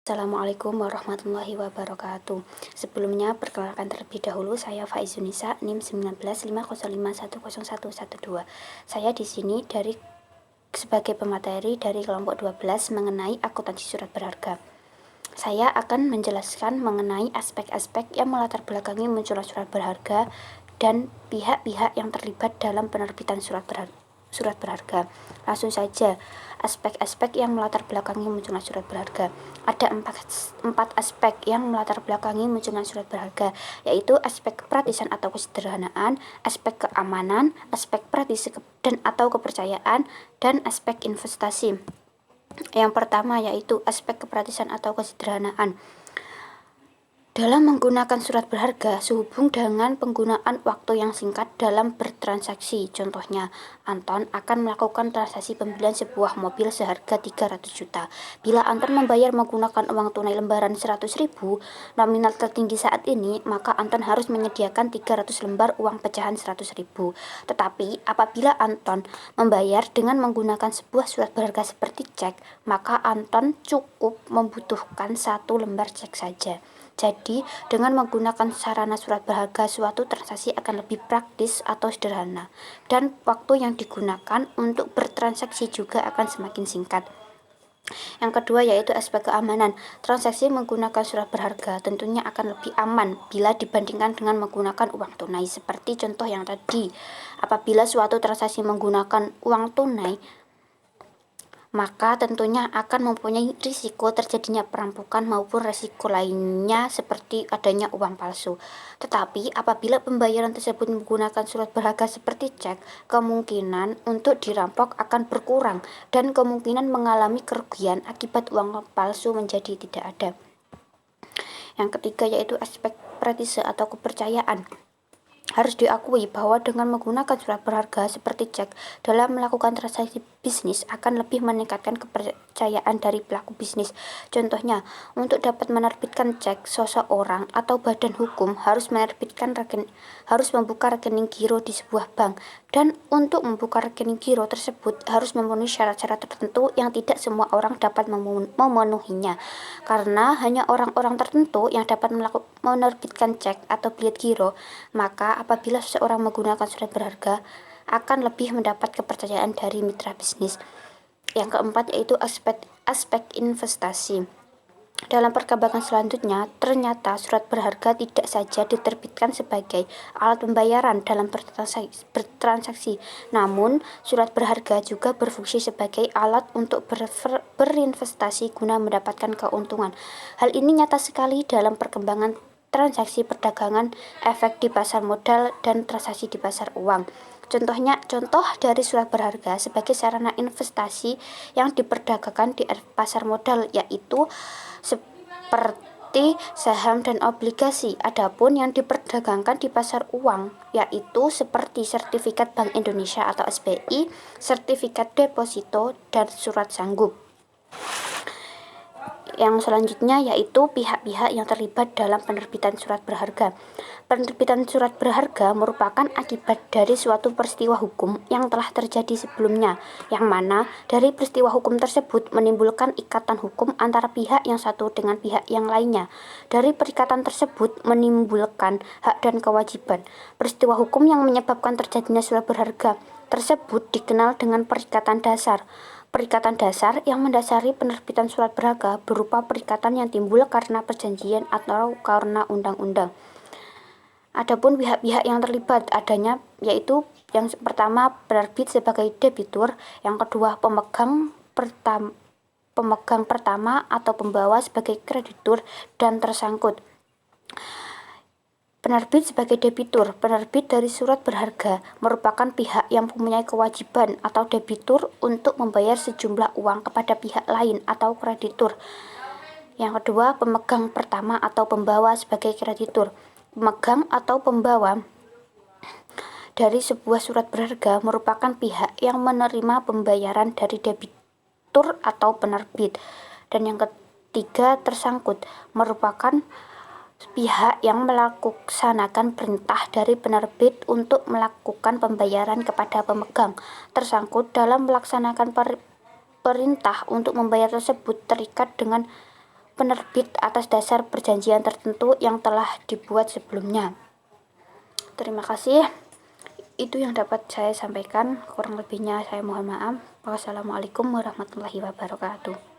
Assalamualaikum warahmatullahi wabarakatuh. Sebelumnya, perkenalkan terlebih dahulu, saya Faizunisa, NIM 1950510112. Saya di sini sebagai pemateri dari kelompok 12 mengenai akuntansi surat berharga. Saya akan menjelaskan mengenai aspek-aspek yang melatar belakangi munculnya surat berharga dan pihak-pihak yang terlibat dalam penerbitan surat berharga. Langsung saja, aspek-aspek yang melatar belakangi munculnya surat berharga. Ada empat aspek yang melatar belakangi munculnya surat berharga, yaitu aspek kepraktisan atau kesederhanaan, aspek keamanan, aspek praktis dan atau kepercayaan, dan aspek investasi. Yang pertama yaitu aspek kepraktisan atau kesederhanaan. Dalam menggunakan surat berharga sehubung dengan penggunaan waktu yang singkat dalam bertransaksi. Contohnya, Anton akan melakukan transaksi pembelian sebuah mobil seharga 300 juta. Bila Anton membayar menggunakan uang tunai lembaran 100.000, nominal tertinggi saat ini, maka Anton harus menyediakan 300 lembar uang pecahan 100.000. Tetapi, apabila Anton membayar dengan menggunakan sebuah surat berharga seperti cek, maka Anton cukup membutuhkan 1 lembar cek saja. Jadi, dengan menggunakan sarana surat berharga, suatu transaksi akan lebih praktis atau sederhana, dan waktu yang digunakan untuk bertransaksi juga akan semakin singkat. Yang kedua yaitu aspek keamanan. Transaksi menggunakan surat berharga tentunya akan lebih aman bila dibandingkan dengan menggunakan uang tunai. Seperti contoh yang tadi, apabila suatu transaksi menggunakan uang tunai, maka tentunya akan mempunyai risiko terjadinya perampokan maupun risiko lainnya seperti adanya uang palsu. Tetapi apabila pembayaran tersebut menggunakan surat berharga seperti cek, kemungkinan untuk dirampok akan berkurang dan kemungkinan mengalami kerugian akibat uang palsu menjadi tidak ada. Yang ketiga yaitu aspek praktise atau kepercayaan. Harus diakui bahwa dengan menggunakan surat berharga seperti cek dalam melakukan transaksi bisnis akan lebih meningkatkan kepercayaan dari pelaku bisnis. Contohnya, untuk dapat menerbitkan cek, seseorang atau badan hukum harus membuka rekening giro di sebuah bank, dan untuk membuka rekening giro tersebut harus memenuhi syarat-syarat tertentu yang tidak semua orang dapat memenuhinya, karena hanya orang-orang tertentu yang dapat menerbitkan cek atau bilet giro. Maka apabila seseorang menggunakan surat berharga akan lebih mendapat kepercayaan dari mitra bisnis. Yang keempat yaitu aspek investasi. Dalam perkembangan selanjutnya, ternyata surat berharga tidak saja diterbitkan sebagai alat pembayaran dalam bertransaksi, namun surat berharga juga berfungsi sebagai alat untuk berinvestasi guna mendapatkan keuntungan. Hal ini nyata sekali dalam perkembangan transaksi perdagangan, efek di pasar modal, dan transaksi di pasar uang. Contoh dari surat berharga sebagai sarana investasi yang diperdagangkan di pasar modal yaitu seperti saham dan obligasi. Adapun yang diperdagangkan di pasar uang yaitu seperti sertifikat Bank Indonesia atau SBI, sertifikat deposito, dan surat sanggup. Yang selanjutnya yaitu pihak-pihak yang terlibat dalam penerbitan surat berharga. Penerbitan surat berharga merupakan akibat dari suatu peristiwa hukum yang telah terjadi sebelumnya, yang mana dari peristiwa hukum tersebut menimbulkan ikatan hukum antara pihak yang satu dengan pihak yang lainnya. Dari perikatan tersebut menimbulkan hak dan kewajiban. Peristiwa hukum yang menyebabkan terjadinya surat berharga tersebut dikenal dengan perikatan dasar. Perikatan dasar yang mendasari penerbitan surat berharga berupa perikatan yang timbul karena perjanjian atau karena undang-undang. Adapun pihak-pihak yang terlibat adanya yaitu yang pertama penerbit sebagai debitur, yang kedua pemegang pertama atau pembawa sebagai kreditur dan tersangkut. Penerbit sebagai debitur. Penerbit dari surat berharga merupakan pihak yang mempunyai kewajiban atau debitur untuk membayar sejumlah uang kepada pihak lain atau kreditur. Yang kedua, pemegang pertama atau pembawa sebagai kreditur. Pemegang atau pembawa dari sebuah surat berharga merupakan pihak yang menerima pembayaran dari debitur atau penerbit. Dan yang ketiga, tersangkut merupakan pihak yang melaksanakan perintah dari penerbit untuk melakukan pembayaran kepada pemegang. Tersangkut dalam melaksanakan perintah untuk membayar tersebut terikat dengan penerbit atas dasar perjanjian tertentu yang telah dibuat sebelumnya. Terima kasih. Itu yang dapat saya sampaikan. Kurang lebihnya saya mohon maaf. Wassalamualaikum warahmatullahi wabarakatuh.